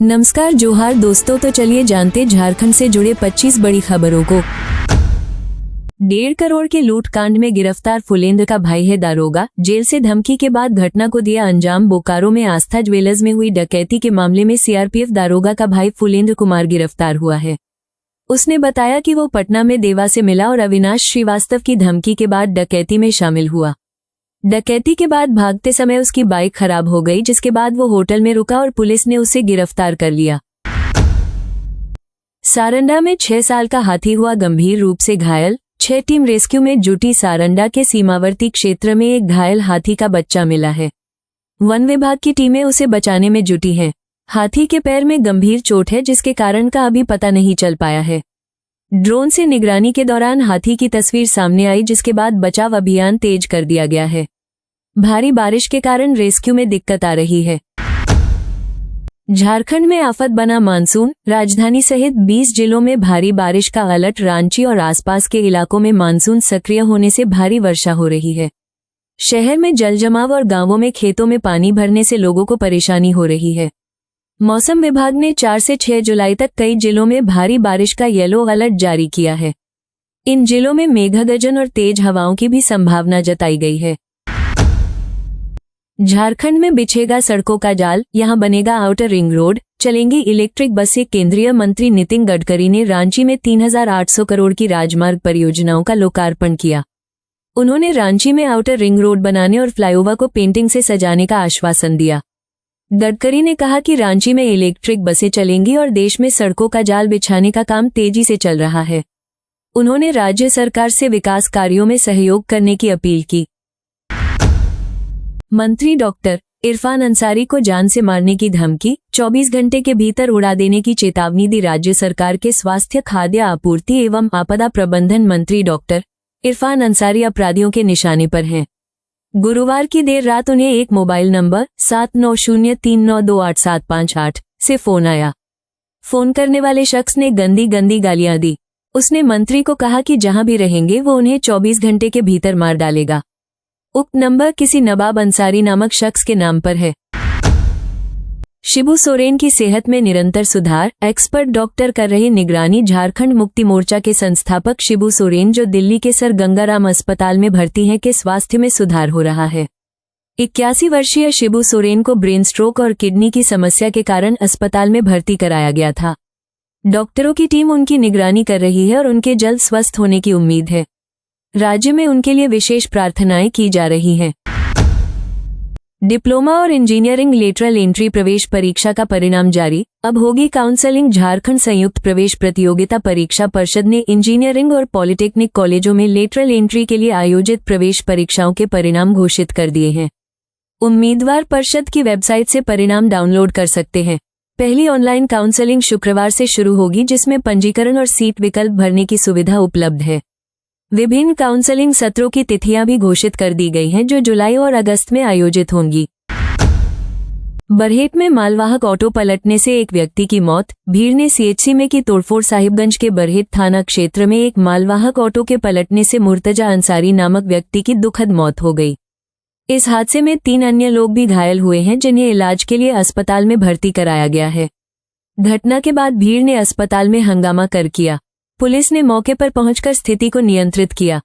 नमस्कार जोहार दोस्तों, तो चलिए जानते झारखंड से जुड़े 25 बड़ी खबरों को। 1.5 करोड़ के लूट कांड में गिरफ्तार फुलेंद्र का भाई है दारोगा। जेल से धमकी के बाद घटना को दिया अंजाम। बोकारो में आस्था ज्वेलर्स में हुई डकैती के मामले में सीआरपीएफ दारोगा का भाई फुलेंद्र कुमार गिरफ्तार हुआ है। उसने बताया कि वो पटना में देवा से मिला और अविनाश श्रीवास्तव की धमकी के बाद डकैती में शामिल हुआ। डकैती के बाद भागते समय उसकी बाइक खराब हो गई, जिसके बाद वो होटल में रुका और पुलिस ने उसे गिरफ्तार कर लिया। सारंडा में 6 साल का हाथी हुआ गंभीर रूप से घायल। 6 टीम रेस्क्यू में जुटी। सारंडा के सीमावर्ती क्षेत्र में एक घायल हाथी का बच्चा मिला है। वन विभाग की टीमें उसे बचाने में जुटी हैं। हाथी के पैर में गंभीर चोट है, जिसके कारण का अभी पता नहीं चल पाया है। ड्रोन से निगरानी के दौरान हाथी की तस्वीर सामने आई, जिसके बाद बचाव अभियान तेज कर दिया गया है। भारी बारिश के कारण रेस्क्यू में दिक्कत आ रही है। झारखंड में आफत बना मानसून। राजधानी सहित 20 जिलों में भारी बारिश का अलर्ट। रांची और आसपास के इलाकों में मानसून सक्रिय होने से भारी वर्षा हो रही है। शहर में जलजमाव और गांवों में खेतों में पानी भरने से लोगों को परेशानी हो रही है। मौसम विभाग ने 4 से 6 जुलाई तक कई जिलों में भारी बारिश का येलो अलर्ट जारी किया है। इन जिलों में मेघगर्जन और तेज हवाओं की भी संभावना जताई गई है। झारखंड में बिछेगा सड़कों का जाल, यहां बनेगा आउटर रिंग रोड, चलेंगी इलेक्ट्रिक बसें। केंद्रीय मंत्री नितिन गडकरी ने रांची में 3800 करोड़ की राजमार्ग परियोजनाओं का लोकार्पण किया। उन्होंने रांची में आउटर रिंग रोड बनाने और फ्लाईओवर को पेंटिंग से सजाने का आश्वासन दिया। गडकरी ने कहा कि रांची में इलेक्ट्रिक बसें चलेंगी और देश में सड़कों का जाल बिछाने का काम तेजी से चल रहा है। उन्होंने राज्य सरकार से विकास कार्यों में सहयोग करने की अपील की। मंत्री डॉक्टर इरफान अंसारी को जान से मारने की धमकी, 24 घंटे के भीतर उड़ा देने की चेतावनी दी। राज्य सरकार के स्वास्थ्य, खाद्य आपूर्ति एवं आपदा प्रबंधन मंत्री डॉक्टर इरफान अंसारी अपराधियों के निशाने पर हैं। गुरुवार की देर रात उन्हें एक मोबाइल नंबर 7903928758 से फोन आया। फोन करने वाले शख्स ने गंदी गालियां दी। उसने मंत्री को कहा कि जहां भी रहेंगे वो उन्हें 24 घंटे के भीतर मार डालेगा। उक्त नंबर किसी नवाब अंसारी नामक शख्स के नाम पर है। शिबू सोरेन की सेहत में निरंतर सुधार, एक्सपर्ट डॉक्टर कर रहे निगरानी। झारखंड मुक्ति मोर्चा के संस्थापक शिबू सोरेन, जो दिल्ली के सर गंगाराम अस्पताल में भर्ती हैं, के स्वास्थ्य में सुधार हो रहा है। 81 वर्षीय शिबू सोरेन को ब्रेन स्ट्रोक और किडनी की समस्या के कारण अस्पताल में भर्ती कराया गया था। डॉक्टरों की टीम उनकी निगरानी कर रही है और उनके जल्द स्वस्थ होने की उम्मीद है। राज्य में उनके लिए विशेष प्रार्थनाएं की जा रही हैं। डिप्लोमा और इंजीनियरिंग लेटरल एंट्री प्रवेश परीक्षा का परिणाम जारी। अब होगी काउंसलिंग। झारखंड संयुक्त प्रवेश प्रतियोगिता परीक्षा परिषद ने इंजीनियरिंग और पॉलिटेक्निक कॉलेजों में लेटरल एंट्री के लिए आयोजित प्रवेश परीक्षाओं के परिणाम घोषित कर दिए हैं। उम्मीदवार परिषद की वेबसाइट से परिणाम डाउनलोड कर सकते हैं। पहली ऑनलाइन काउंसलिंग शुक्रवार से शुरू होगी, जिसमें पंजीकरण और सीट विकल्प भरने की सुविधा उपलब्ध है। विभिन्न काउंसलिंग सत्रों की तिथियां भी घोषित कर दी गई हैं, जो जुलाई और अगस्त में आयोजित होंगी। बरहेट में मालवाहक ऑटो पलटने से एक व्यक्ति की मौत। भीड़ ने सीएचसी में की तोड़फोड़। साहिबगंज के बरहेट थाना क्षेत्र में एक मालवाहक ऑटो के पलटने से मुर्तजा अंसारी नामक व्यक्ति की दुखद मौत हो गई। इस हादसे में 3 अन्य लोग भी घायल हुए हैं, जिन्हें इलाज के लिए अस्पताल में भर्ती कराया गया है। घटना के बाद भीड़ ने अस्पताल में हंगामा कर किया। पुलिस ने मौके पर पहुंचकर स्थिति को नियंत्रित किया।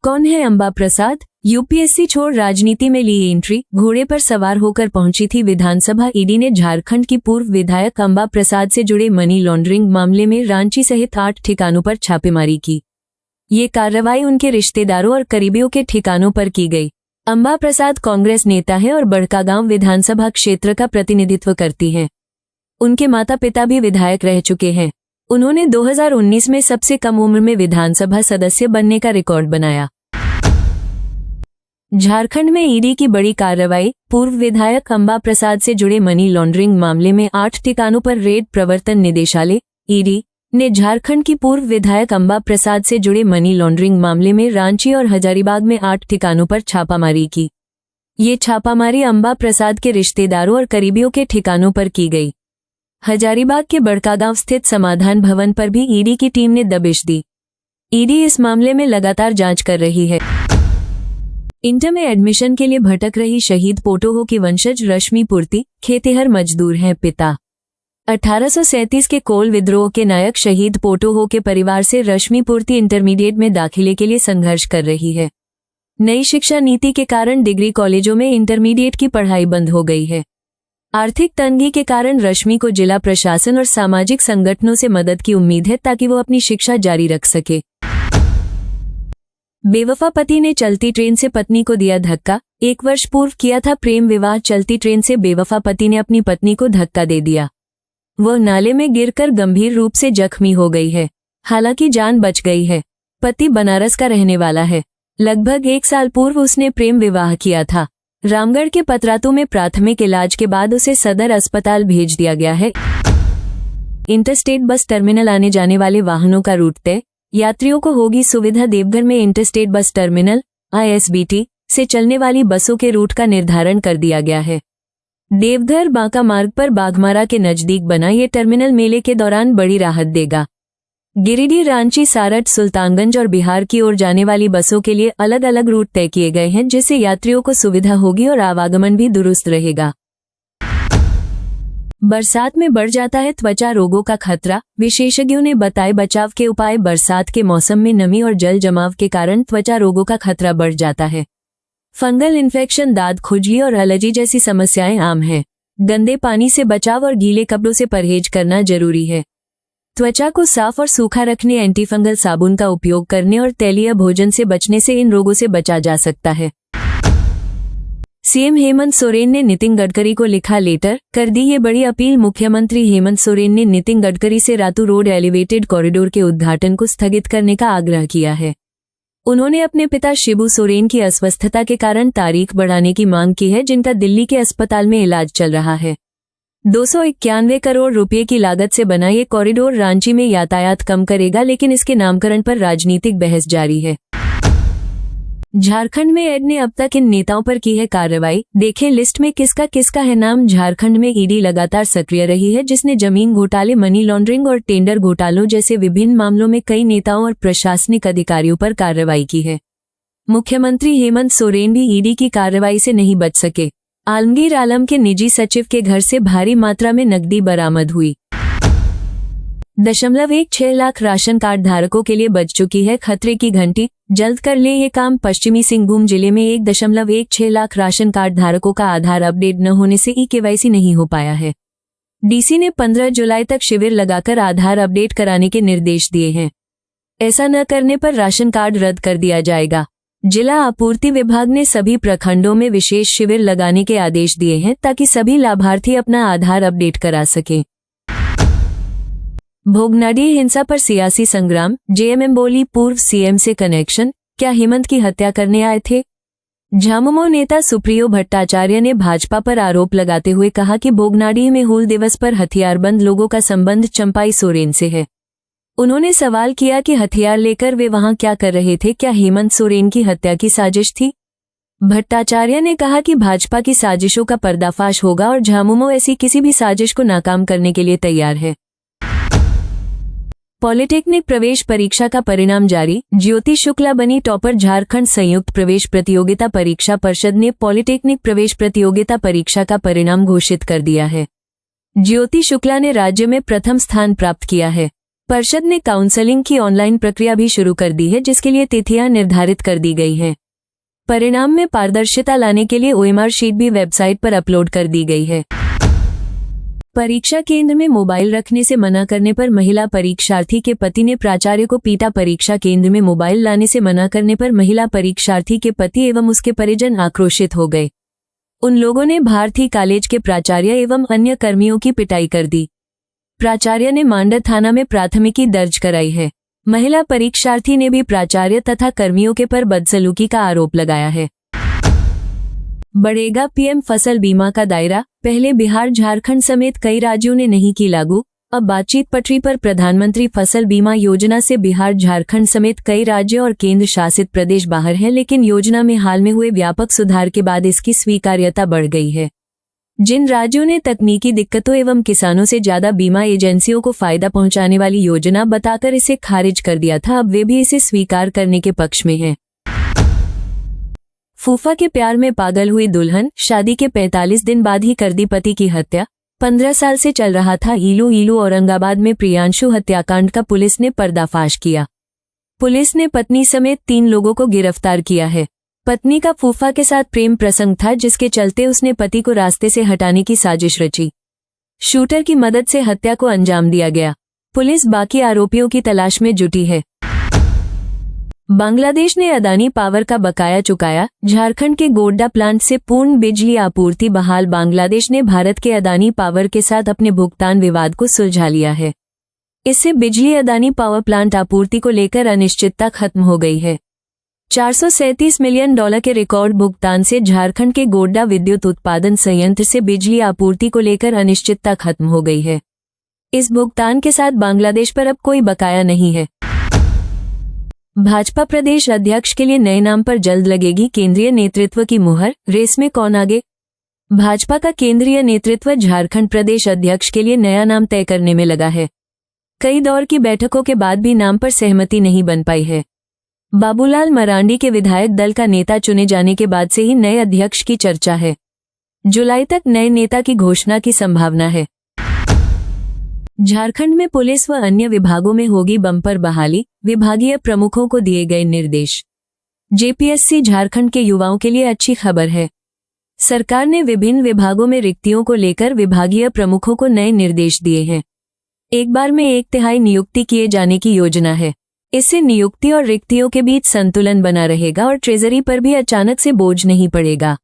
कौन है अंबा प्रसाद? यूपीएससी छोड़ राजनीति में ली एंट्री। घोड़े पर सवार होकर पहुंची थी विधानसभा। ईडी ने झारखंड की पूर्व विधायक अंबा प्रसाद से जुड़े मनी लॉन्ड्रिंग मामले में रांची सहित 8 ठिकानों पर छापेमारी की। ये कार्रवाई उनके रिश्तेदारों और करीबियों के ठिकानों पर की गई। अंबा प्रसाद कांग्रेस नेता है और बड़कागांव विधानसभा क्षेत्र का प्रतिनिधित्व करती हैं। उनके माता पिता भी विधायक रह चुके हैं। उन्होंने 2019 में सबसे कम उम्र में विधानसभा सदस्य बनने का रिकॉर्ड बनाया। झारखंड में ईडी की बड़ी कार्रवाई। पूर्व विधायक अंबा प्रसाद से जुड़े मनी लॉन्ड्रिंग मामले में 8 ठिकानों पर रेड। प्रवर्तन निदेशालय ईडी ने झारखंड की पूर्व विधायक अंबा प्रसाद से जुड़े मनी लॉन्ड्रिंग मामले में रांची और हजारीबाग में 8 ठिकानों पर छापामारी की। ये छापामारी अंबा प्रसाद के रिश्तेदारों और करीबियों के ठिकानों पर की गई। हजारीबाग के बड़कागांव स्थित समाधान भवन पर भी ईडी की टीम ने दबिश दी। ईडी इस मामले में लगातार जांच कर रही है। इंटर में एडमिशन के लिए भटक रही शहीद पोटोहो की वंशज रश्मि पूर्ति खेतिहर मजदूर हैं पिता। 1837 के कोल विद्रोह के नायक शहीद पोटोहो के परिवार से रश्मि पूर्ति इंटरमीडिएट में दाखिले के लिए संघर्ष कर रही है। नई शिक्षा नीति के कारण डिग्री कॉलेजों में इंटरमीडिएट की पढ़ाई बंद हो गई है। आर्थिक तंगी के कारण रश्मि को जिला प्रशासन और सामाजिक संगठनों से मदद की उम्मीद है ताकि वो अपनी शिक्षा जारी रख सके। बेवफा पति ने चलती ट्रेन से पत्नी को दिया धक्का। 1 वर्ष पूर्व किया था प्रेम विवाह। चलती ट्रेन से बेवफा पति ने अपनी पत्नी को धक्का दे दिया। वह नाले में गिरकर गंभीर रूप से जख्मी हो गई है। हालांकि जान बच गई है। पति बनारस का रहने वाला है। लगभग 1 साल पूर्व उसने प्रेम विवाह किया था। रामगढ़ के पतरातू में प्राथमिक इलाज के बाद उसे सदर अस्पताल भेज दिया गया है। इंटरस्टेट बस टर्मिनल आने जाने वाले वाहनों का रूट तय। यात्रियों को होगी सुविधा। देवघर में इंटरस्टेट बस टर्मिनल ISBT से चलने वाली बसों के रूट का निर्धारण कर दिया गया है। देवघर बांका मार्ग पर बाघमारा के नजदीक बना ये टर्मिनल मेले के दौरान बड़ी राहत देगा। गिरिडीह, रांची, सारट, सुल्तानगंज और बिहार की ओर जाने वाली बसों के लिए अलग अलग रूट तय किए गए हैं, जिससे यात्रियों को सुविधा होगी और आवागमन भी दुरुस्त रहेगा। बरसात में बढ़ जाता है त्वचा रोगों का खतरा। विशेषज्ञों ने बताए बचाव के उपाय। बरसात के मौसम में नमी और जल जमाव के कारण त्वचा रोगों का खतरा बढ़ जाता है। फंगल इन्फेक्शन, दाद, खुजली और एलर्जी जैसी समस्याएं आम हैं। गंदे पानी से बचाव और गीले कपड़ों से परहेज करना जरूरी है। त्वचा को साफ और सूखा रखने, एंटीफंगल साबुन का उपयोग करने और तैलीय भोजन से बचने से इन रोगों से बचा जा सकता है। सीएम हेमंत सोरेन ने नितिन गडकरी को लिखा लेटर, कर दी ये बड़ी अपील। मुख्यमंत्री हेमंत सोरेन ने नितिन गडकरी से रातू रोड एलिवेटेड कॉरिडोर के उद्घाटन को स्थगित करने का आग्रह किया है। उन्होंने अपने पिता शिबू सोरेन की अस्वस्थता के कारण तारीख बढ़ाने की मांग की है, जिनका दिल्ली के अस्पताल में इलाज चल रहा है। 291 करोड़ रुपए की लागत से बना ये कॉरिडोर रांची में यातायात कम करेगा, लेकिन इसके नामकरण पर राजनीतिक बहस जारी है। झारखंड में ED ने अब तक इन नेताओं पर की है कार्रवाई। देखें लिस्ट में किसका किसका है नाम। झारखंड में ED लगातार सक्रिय रही है, जिसने जमीन घोटाले, मनी लॉन्ड्रिंग और टेंडर घोटालों जैसे विभिन्न मामलों में कई नेताओं और प्रशासनिक अधिकारियों पर कार्रवाई की है। मुख्यमंत्री हेमंत सोरेन भी ED की कार्रवाई से नहीं बच सके। आलमगीर आलम के निजी सचिव के घर से भारी मात्रा में नकदी बरामद हुई। 1.16 लाख राशन कार्ड धारकों के लिए बज चुकी है खतरे की घंटी। जल्द कर ले ये काम। पश्चिमी सिंहभूम जिले में 1.16 लाख राशन कार्ड धारकों का आधार अपडेट न होने से KYC नहीं हो पाया है। DC ने 15 जुलाई तक शिविर लगाकर आधार अपडेट कराने के निर्देश दिए हैं। ऐसा न करने पर राशन कार्ड रद्द कर दिया जाएगा। जिला आपूर्ति विभाग ने सभी प्रखंडों में विशेष शिविर लगाने के आदेश दिए हैं, ताकि सभी लाभार्थी अपना आधार अपडेट करा सकें। भोगनाडीह हिंसा पर सियासी संग्राम। JMM बोली, पूर्व CM से कनेक्शन, क्या हेमंत की हत्या करने आए थे। झामुमो नेता सुप्रियो भट्टाचार्य ने भाजपा पर आरोप लगाते हुए कहा कि भोगनाडीह में हूल दिवस पर हथियारबंद लोगों का संबंध चंपाई सोरेन से है। उन्होंने सवाल किया कि हथियार लेकर वे वहां क्या कर रहे थे। क्या हेमंत सोरेन की हत्या की साजिश थी। भट्टाचार्य ने कहा कि भाजपा की साजिशों का पर्दाफाश होगा और झामुमो ऐसी किसी भी साजिश को नाकाम करने के लिए तैयार है। पॉलिटेक्निक प्रवेश परीक्षा का परिणाम जारी। ज्योति शुक्ला बनी टॉपर। झारखंड संयुक्त प्रवेश प्रतियोगिता परीक्षा परिषद ने पॉलिटेक्निक प्रवेश प्रतियोगिता परीक्षा का परिणाम घोषित कर दिया है। ज्योति शुक्ला ने राज्य में प्रथम स्थान प्राप्त किया है। परिषद ने काउंसलिंग की ऑनलाइन प्रक्रिया भी शुरू कर दी है, जिसके लिए तिथियां निर्धारित कर दी गई हैं। परिणाम में पारदर्शिता लाने के लिए OMR शीट भी वेबसाइट पर अपलोड कर दी गई है। परीक्षा केंद्र में मोबाइल रखने से मना करने पर महिला परीक्षार्थी के पति ने प्राचार्य को पीटा। परीक्षा केंद्र में मोबाइल लाने से मना करने पर महिला परीक्षार्थी के पति एवं उसके परिजन आक्रोशित हो गए। उन लोगों ने भारती कॉलेज के प्राचार्य एवं अन्य कर्मियों की पिटाई कर दी। प्राचार्य ने मांडर थाना में प्राथमिकी दर्ज कराई है। महिला परीक्षार्थी ने भी प्राचार्य तथा कर्मियों के पर बदसलूकी का आरोप लगाया है। बढ़ेगा PM फसल बीमा का दायरा। पहले बिहार, झारखंड समेत कई राज्यों ने नहीं की लागू। अब बातचीत पटरी पर। प्रधानमंत्री फसल बीमा योजना से बिहार, झारखंड समेत कई राज्य और केंद्र शासित प्रदेश बाहर हैं, लेकिन योजना में हाल में हुए व्यापक सुधार के बाद इसकी स्वीकार्यता बढ़ गई है। जिन राज्यों ने तकनीकी दिक्कतों एवं किसानों से ज्यादा बीमा एजेंसियों को फायदा पहुंचाने वाली योजना बताकर इसे खारिज कर दिया था, अब वे भी इसे स्वीकार करने के पक्ष में हैं। फूफा के प्यार में पागल हुई दुल्हन, शादी के 45 दिन बाद ही कर दी पति की हत्या। 15 साल से चल रहा था इलू इलू औरंगाबाद में प्रियांशु हत्याकांड का पुलिस ने पर्दाफाश किया। पुलिस ने पत्नी समेत 3 लोगों को गिरफ्तार किया है। पत्नी का फूफा के साथ प्रेम प्रसंग था, जिसके चलते उसने पति को रास्ते से हटाने की साजिश रची। शूटर की मदद से हत्या को अंजाम दिया गया। पुलिस बाकी आरोपियों की तलाश में जुटी है। बांग्लादेश ने अदानी पावर का बकाया चुकाया। झारखंड के गोड्डा प्लांट से पूर्ण बिजली आपूर्ति बहाल। बांग्लादेश ने भारत के अदानी पावर के साथ अपने भुगतान विवाद को सुलझा लिया है। इससे बिजली अदानी पावर प्लांट आपूर्ति को लेकर अनिश्चितता खत्म हो गई है। $437 मिलियन के रिकॉर्ड भुगतान से झारखंड के गोड्डा विद्युत उत्पादन संयंत्र से बिजली आपूर्ति को लेकर अनिश्चितता खत्म हो गई है। इस भुगतान के साथ बांग्लादेश पर अब कोई बकाया नहीं है। भाजपा प्रदेश अध्यक्ष के लिए नए नाम पर जल्द लगेगी केंद्रीय नेतृत्व की मुहर। रेस में कौन आगे? भाजपा का केंद्रीय नेतृत्व झारखंड प्रदेश अध्यक्ष के लिए नया नाम तय करने में लगा है। कई दौर की बैठकों के बाद भी नाम पर सहमति नहीं बन पाई है। बाबूलाल मरांडी के विधायक दल का नेता चुने जाने के बाद से ही नए अध्यक्ष की चर्चा है। जुलाई तक नए नेता की घोषणा की संभावना है। झारखंड में पुलिस व अन्य विभागों में होगी बम्पर बहाली। विभागीय प्रमुखों को दिए गए निर्देश। जेपीएससी झारखंड के युवाओं के लिए अच्छी खबर है। सरकार ने विभिन्न विभागों में रिक्तियों को लेकर विभागीय प्रमुखों को नए निर्देश दिए हैं। एक बार में 1/3 नियुक्ति किए जाने की योजना है। इससे नियुक्ति और रिक्तियों के बीच संतुलन बना रहेगा और ट्रेजरी पर भी अचानक से बोझ नहीं पड़ेगा।